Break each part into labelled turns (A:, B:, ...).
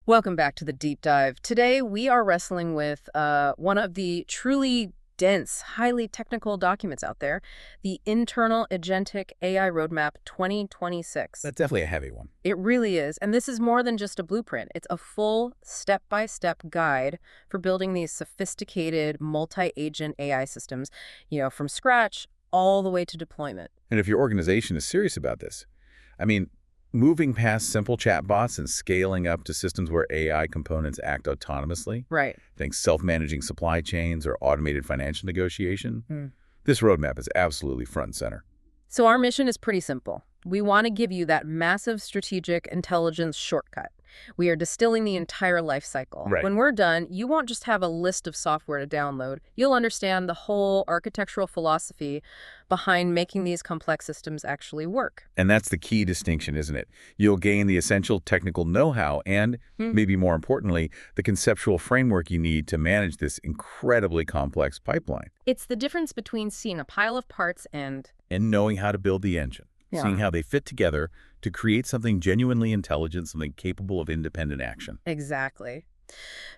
A: Welcome back to the deep dive. Today, we are wrestling with one of the truly dense, highly technical documents out there, the internal Agentic AI Roadmap 2026.
B: That's definitely a heavy one.
A: It really is. And this is more than just a blueprint. It's a full step-by-step guide for building these sophisticated multi-agent AI systems, from scratch all the way to deployment.
B: And if your organization is serious about this, I mean, moving past simple chatbots and scaling up to systems where AI components act autonomously,
A: Right.
B: think self-managing supply chains or automated financial negotiation, this roadmap is absolutely front and center.
A: So our mission is pretty simple. We want to give you that massive strategic intelligence shortcut. We are distilling the entire life cycle.
B: Right.
A: When we're done, you won't just have a list of software to download. You'll understand the whole architectural philosophy behind making these complex systems actually work.
B: And that's the key distinction, isn't it? You'll gain the essential technical know-how and, maybe more importantly, the conceptual framework you need to manage this incredibly complex pipeline.
A: It's the difference between seeing a pile of parts and
B: knowing how to build the engine, seeing how they fit together to create something genuinely intelligent, something capable of independent action.
A: Exactly.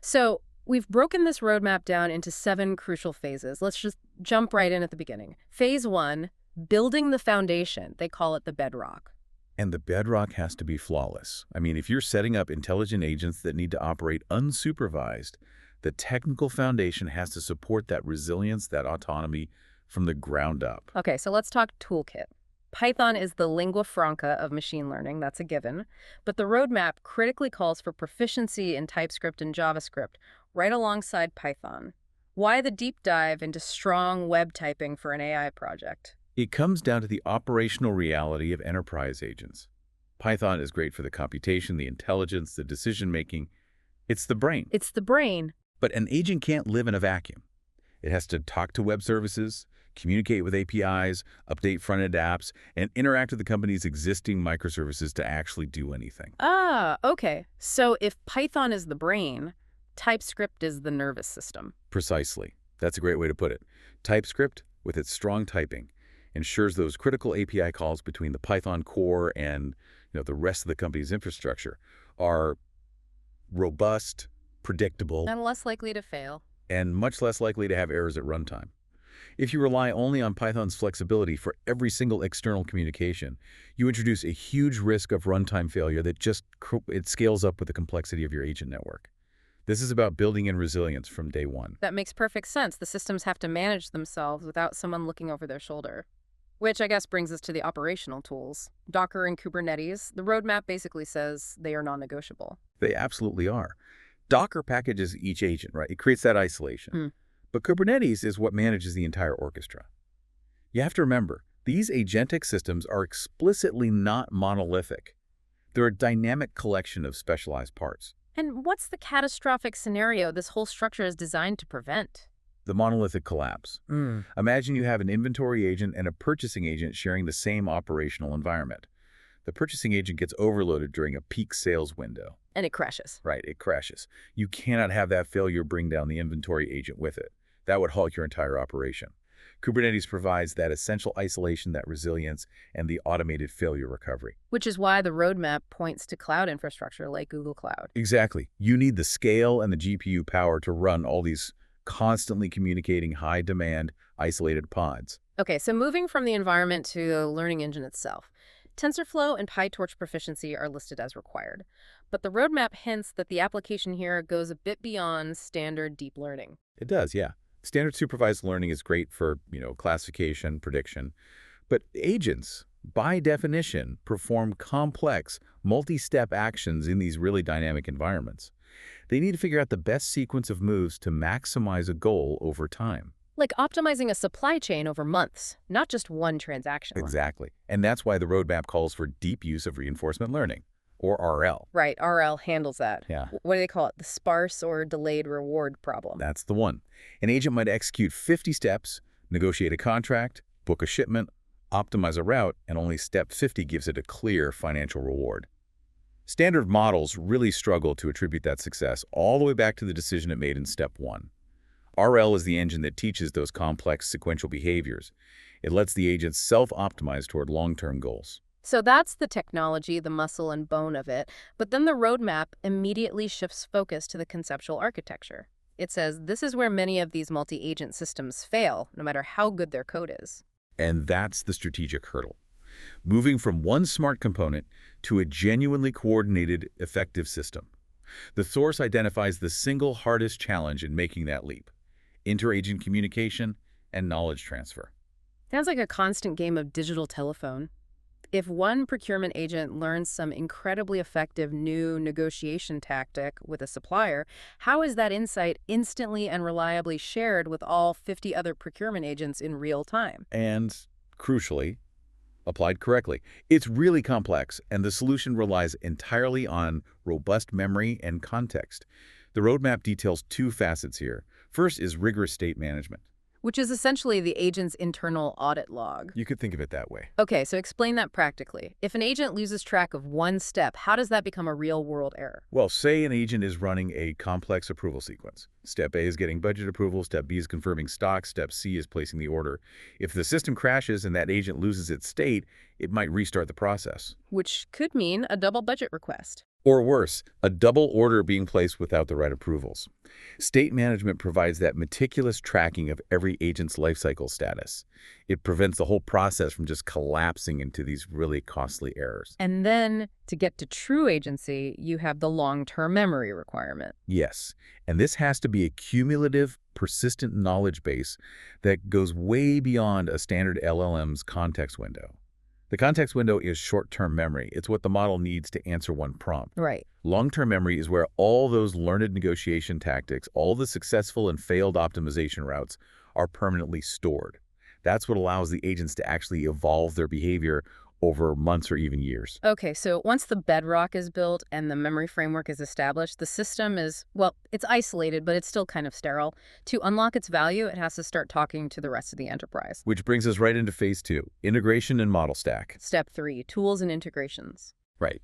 A: So we've broken this roadmap down into 7 crucial phases. Let's just jump right in at the beginning. Phase 1, building the foundation. They call it the bedrock.
B: And the bedrock has to be flawless. I mean, if you're setting up intelligent agents that need to operate unsupervised, the technical foundation has to support that resilience, that autonomy from the ground up.
A: Okay, so let's talk toolkit. Python is the lingua franca of machine learning, that's a given, but the roadmap critically calls for proficiency in TypeScript and JavaScript right alongside Python. Why the deep dive into strong web typing for an AI project?
B: It comes down to the operational reality of enterprise agents. Python is great for the computation, the intelligence, the decision-making. It's the brain.
A: It's the brain.
B: But an agent can't live in a vacuum. It has to talk to web services, communicate with APIs, update front-end apps, and interact with the company's existing microservices to actually do anything.
A: Ah, okay. So if Python is the brain, TypeScript is the nervous system.
B: Precisely. That's a great way to put it. TypeScript, with its strong typing, ensures those critical API calls between the Python core and the rest of the company's infrastructure are robust, predictable,
A: And less likely to fail.
B: and much less likely to have errors at runtime. If you rely only on Python's flexibility for every single external communication, you introduce a huge risk of runtime failure that it scales up with the complexity of your agent network. This is about building in resilience from day one.
A: That makes perfect sense. The systems have to manage themselves without someone looking over their shoulder. Which I guess brings us to the operational tools. Docker and Kubernetes, the roadmap basically says they are non-negotiable.
B: They absolutely are. Docker packages each agent, right? It creates that isolation. But Kubernetes is what manages the entire orchestra. You have to remember, these agentic systems are explicitly not monolithic. They're a dynamic collection of specialized parts.
A: And what's the catastrophic scenario this whole structure is designed to prevent?
B: The monolithic collapse. Imagine you have an inventory agent and a purchasing agent sharing the same operational environment. The purchasing agent gets overloaded during a peak sales window.
A: And it crashes.
B: Right, it crashes. You cannot have that failure bring down the inventory agent with it. That would halt your entire operation. Kubernetes provides that essential isolation, that resilience, and the automated failure recovery.
A: Which is why the roadmap points to cloud infrastructure like Google Cloud.
B: Exactly. You need the scale and the GPU power to run all these constantly communicating high-demand, isolated pods.
A: Okay, so moving from the environment to the learning engine itself. TensorFlow and PyTorch proficiency are listed as required. But the roadmap hints that the application here goes a bit beyond standard deep learning.
B: It does, yeah. Standard supervised learning is great for, classification, prediction. But agents, by definition, perform complex, multi-step actions in these really dynamic environments. They need to figure out the best sequence of moves to maximize a goal over time.
A: Like optimizing a supply chain over months, not just one transaction.
B: Exactly. And that's why the roadmap calls for deep use of reinforcement learning, or RL.
A: Right, RL handles that.
B: Yeah.
A: What do they call it? The sparse or delayed reward problem.
B: That's the one. An agent might execute 50 steps, negotiate a contract, book a shipment, optimize a route, and only step 50 gives it a clear financial reward. Standard models really struggle to attribute that success all the way back to the decision it made in step 1. RL is the engine that teaches those complex sequential behaviors. It lets the agent self-optimize toward long-term goals.
A: So that's the technology, the muscle and bone of it. But then the roadmap immediately shifts focus to the conceptual architecture. It says this is where many of these multi-agent systems fail, no matter how good their code is.
B: And that's the strategic hurdle. Moving from one smart component to a genuinely coordinated, effective system. The source identifies the single hardest challenge in making that leap: interagent communication and knowledge transfer.
A: Sounds like a constant game of digital telephone. If one procurement agent learns some incredibly effective new negotiation tactic with a supplier, how is that insight instantly and reliably shared with all 50 other procurement agents in real time?
B: And, crucially, applied correctly. It's really complex, and the solution relies entirely on robust memory and context. The roadmap details two facets here. First is rigorous state management.
A: Which is essentially the agent's internal audit log.
B: You could think of it that way.
A: Okay, so explain that practically. If an agent loses track of one step, how does that become a real-world error?
B: Well, say an agent is running a complex approval sequence. Step A is getting budget approval, step B is confirming stock, step C is placing the order. If the system crashes and that agent loses its state, it might restart the process.
A: Which could mean a double budget request.
B: Or worse, a double order being placed without the right approvals. State management provides that meticulous tracking of every agent's lifecycle status. It prevents the whole process from just collapsing into these really costly errors.
A: And then, to get to true agency, you have the long-term memory requirement.
B: Yes, and this has to be a cumulative, persistent knowledge base that goes way beyond a standard LLM's context window. The context window is short-term memory. It's what the model needs to answer one prompt.
A: Right.
B: Long-term memory is where all those learned negotiation tactics, all the successful and failed optimization routes are permanently stored. That's what allows the agents to actually evolve their behavior over months or even years.
A: Okay, so once the bedrock is built and the memory framework is established, the system is, well, it's isolated, but it's still kind of sterile. To unlock its value, it has to start talking to the rest of the enterprise.
B: Which brings us right into phase 2, integration and model stack.
A: Step 3, tools and integrations.
B: Right.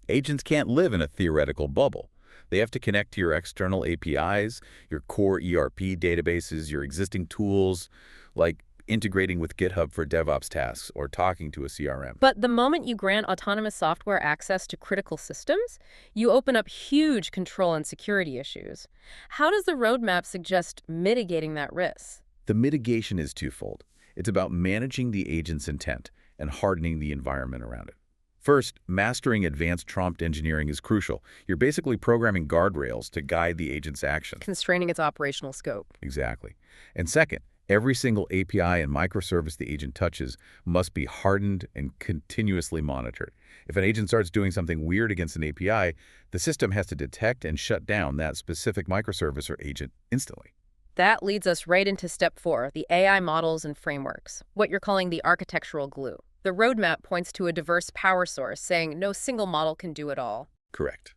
B: Agents can't live in a theoretical bubble. They have to connect to your external APIs, your core ERP databases, your existing tools, like integrating with GitHub for DevOps tasks or talking to a CRM.
A: But the moment you grant autonomous software access to critical systems, you open up huge control and security issues. How does the roadmap suggest mitigating that risk?
B: The mitigation is twofold. It's about managing the agent's intent and hardening the environment around it. First, mastering advanced prompt engineering is crucial. You're basically programming guardrails to guide the agent's actions.
A: Constraining its operational scope.
B: Exactly. And second, every single API and microservice the agent touches must be hardened and continuously monitored. If an agent starts doing something weird against an API, the system has to detect and shut down that specific microservice or agent instantly.
A: That leads us right into step 4, the AI models and frameworks, what you're calling the architectural glue. The roadmap points to a diverse power source, saying no single model can do it all.
B: Correct.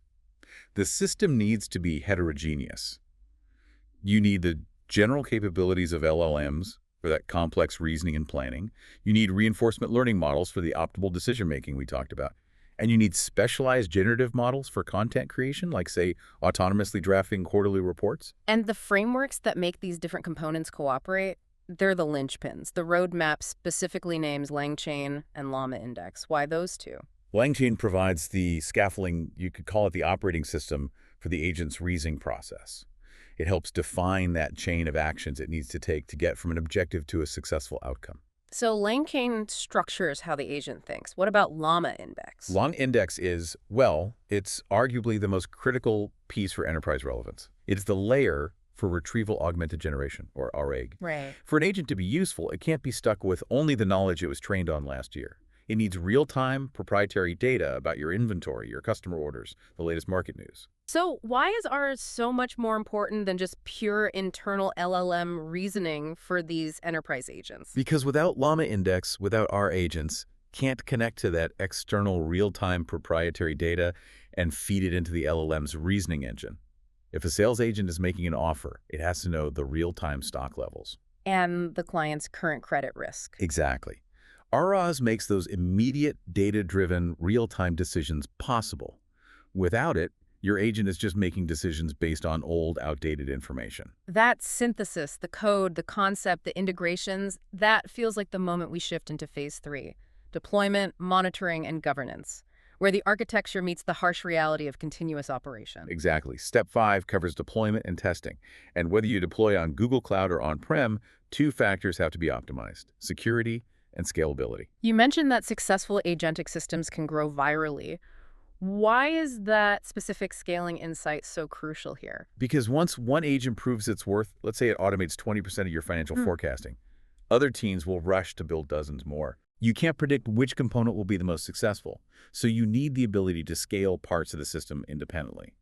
B: The system needs to be heterogeneous. You need the general capabilities of LLMs for that complex reasoning and planning. You need reinforcement learning models for the optimal decision-making we talked about. And you need specialized generative models for content creation, like, say, autonomously drafting quarterly reports.
A: And the frameworks that make these different components cooperate, they're the linchpins. The roadmap specifically names LangChain and Llama Index. Why those two?
B: LangChain provides the scaffolding, you could call it the operating system, for the agent's reasoning process. It helps define that chain of actions it needs to take to get from an objective to a successful outcome.
A: So LangChain structures how the agent thinks. What about Llama Index?
B: Llama Index is, well, it's arguably the most critical piece for enterprise relevance. It's the layer for retrieval augmented generation, or RAG.
A: Right.
B: For an agent to be useful, it can't be stuck with only the knowledge it was trained on last year. It needs real-time proprietary data about your inventory, your customer orders, the latest market news.
A: So why is ours so much more important than just pure internal LLM reasoning for these enterprise agents?
B: Because without Llama Index, without our agents, can't connect to that external real-time proprietary data and feed it into the LLM's reasoning engine. If a sales agent is making an offer, it has to know the real-time stock levels.
A: And the client's current credit risk.
B: Exactly. RAS makes those immediate, data-driven, real-time decisions possible. Without it, your agent is just making decisions based on old, outdated information.
A: That synthesis, the code, the concept, the integrations, that feels like the moment we shift into phase 3. deployment, monitoring, and governance, where the architecture meets the harsh reality of continuous operation.
B: Exactly. Step 5 covers deployment and testing. And whether you deploy on Google Cloud or on-prem, two factors have to be optimized: security and scalability.
A: You mentioned that successful agentic systems can grow virally. Why is that specific scaling insight so crucial here?
B: Because once one agent proves its worth, let's say it automates 20% of your financial forecasting, other teams will rush to build dozens more. You can't predict which component will be the most successful, so you need the ability to scale parts of the system independently.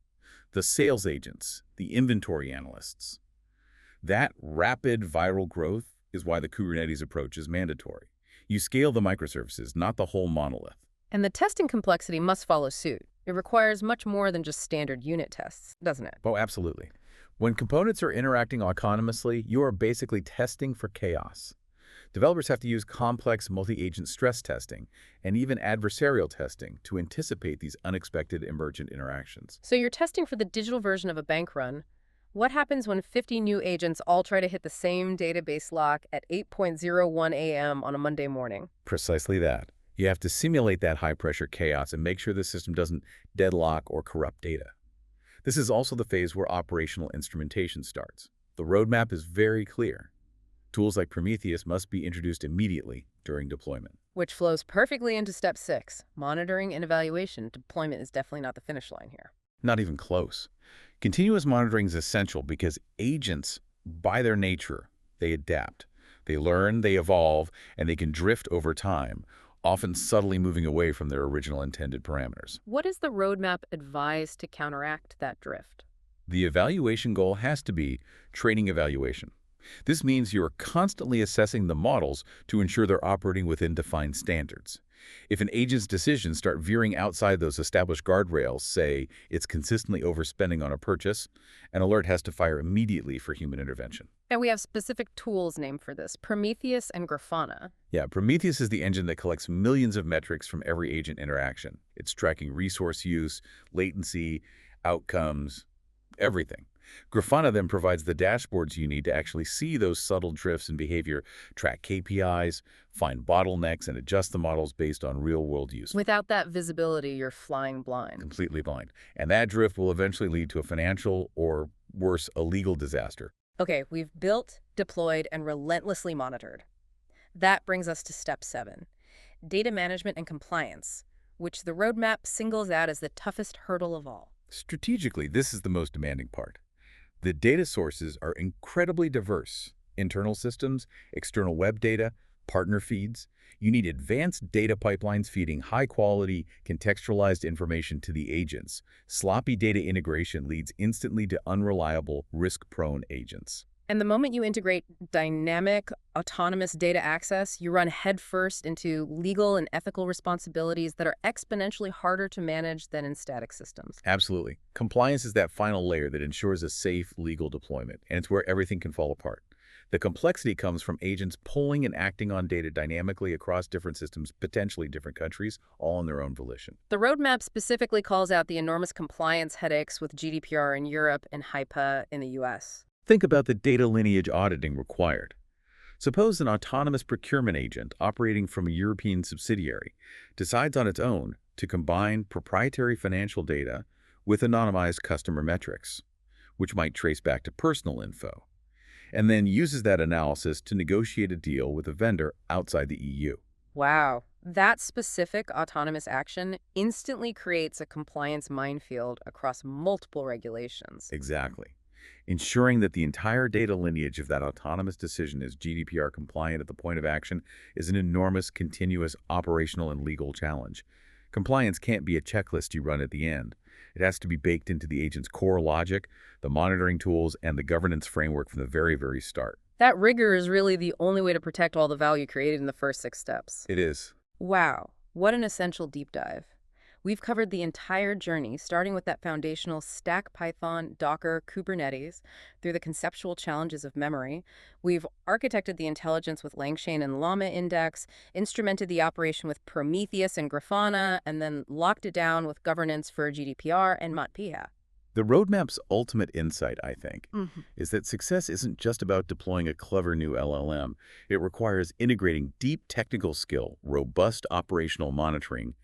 B: The sales agents, the inventory analysts. That rapid viral growth is why the Kubernetes approach is mandatory. You scale the microservices, not the whole monolith.
A: And the testing complexity must follow suit. It requires much more than just standard unit tests, doesn't it?
B: Oh, absolutely. When components are interacting autonomously, you are basically testing for chaos. Developers have to use complex multi-agent stress testing and even adversarial testing to anticipate these unexpected emergent interactions.
A: So you're testing for the digital version of a bank run. What happens when 50 new agents all try to hit the same database lock at 8:01 a.m. on a Monday morning?
B: Precisely that. You have to simulate that high-pressure chaos and make sure the system doesn't deadlock or corrupt data. This is also the phase where operational instrumentation starts. The roadmap is very clear. Tools like Prometheus must be introduced immediately during deployment.
A: Which flows perfectly into step 6, monitoring and evaluation. Deployment is definitely not the finish line here.
B: Not even close. Continuous monitoring is essential because agents, by their nature, they adapt. They learn, they evolve, and they can drift over time, often subtly moving away from their original intended parameters.
A: What is the roadmap advised to counteract that drift?
B: The evaluation goal has to be training evaluation. This means you are constantly assessing the models to ensure they're operating within defined standards. If an agent's decisions start veering outside those established guardrails, say it's consistently overspending on a purchase, an alert has to fire immediately for human intervention.
A: And we have specific tools named for this, Prometheus and Grafana.
B: Yeah, Prometheus is the engine that collects millions of metrics from every agent interaction. It's tracking resource use, latency, outcomes, everything. Grafana then provides the dashboards you need to actually see those subtle drifts in behavior, track KPIs, find bottlenecks, and adjust the models based on real-world use.
A: Without that visibility, you're flying blind.
B: Completely blind. And that drift will eventually lead to a financial or, worse, a legal disaster.
A: Okay, we've built, deployed, and relentlessly monitored. That brings us to step 7, data management and compliance, which the roadmap singles out as the toughest hurdle of all.
B: Strategically, this is the most demanding part. The data sources are incredibly diverse. Internal systems, external web data, partner feeds. You need advanced data pipelines feeding high-quality, contextualized information to the agents. Sloppy data integration leads instantly to unreliable, risk-prone agents.
A: And the moment you integrate dynamic, autonomous data access, you run headfirst into legal and ethical responsibilities that are exponentially harder to manage than in static systems.
B: Absolutely. Compliance is that final layer that ensures a safe, legal deployment, and it's where everything can fall apart. The complexity comes from agents pulling and acting on data dynamically across different systems, potentially different countries, all on their own volition.
A: The roadmap specifically calls out the enormous compliance headaches with GDPR in Europe and HIPAA in the US.
B: Think about the data lineage auditing required. Suppose an autonomous procurement agent operating from a European subsidiary decides on its own to combine proprietary financial data with anonymized customer metrics, which might trace back to personal info, and then uses that analysis to negotiate a deal with a vendor outside the EU.
A: Wow. That specific autonomous action instantly creates a compliance minefield across multiple regulations.
B: Exactly. Ensuring that the entire data lineage of that autonomous decision is GDPR compliant at the point of action is an enormous, continuous operational and legal challenge. Compliance can't be a checklist you run at the end. It has to be baked into the agent's core logic, the monitoring tools, and the governance framework from the very, very start.
A: That rigor is really the only way to protect all the value created in the first 6 steps.
B: It is.
A: Wow, what an essential deep dive. We've covered the entire journey, starting with that foundational stack Python, Docker, Kubernetes, through the conceptual challenges of memory. We've architected the intelligence with LangChain and Llama Index, instrumented the operation with Prometheus and Grafana, and then locked it down with governance for GDPR and MATPIA.
B: The roadmap's ultimate insight, I think,
A: Mhm.
B: is that success isn't just about deploying a clever new LLM. It requires integrating deep technical skill, robust operational monitoring,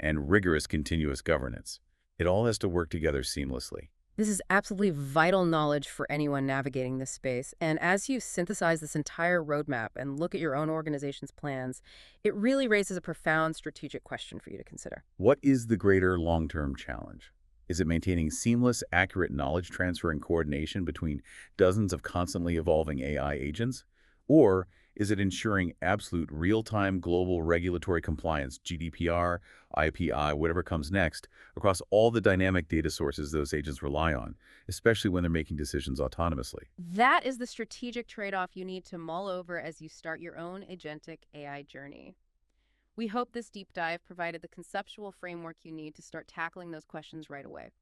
B: and rigorous continuous governance. It all has to work together seamlessly.
A: This is absolutely vital knowledge for anyone navigating this space. And as you synthesize this entire roadmap and look at your own organization's plans, it really raises a profound strategic question for you to consider.
B: What is the greater long-term challenge? Is it maintaining seamless, accurate knowledge transfer and coordination between dozens of constantly evolving AI agents? Or is it ensuring absolute real-time global regulatory compliance, GDPR, IPI, whatever comes next, across all the dynamic data sources those agents rely on, especially when they're making decisions autonomously?
A: That is the strategic trade-off you need to mull over as you start your own agentic AI journey. We hope this deep dive provided the conceptual framework you need to start tackling those questions right away.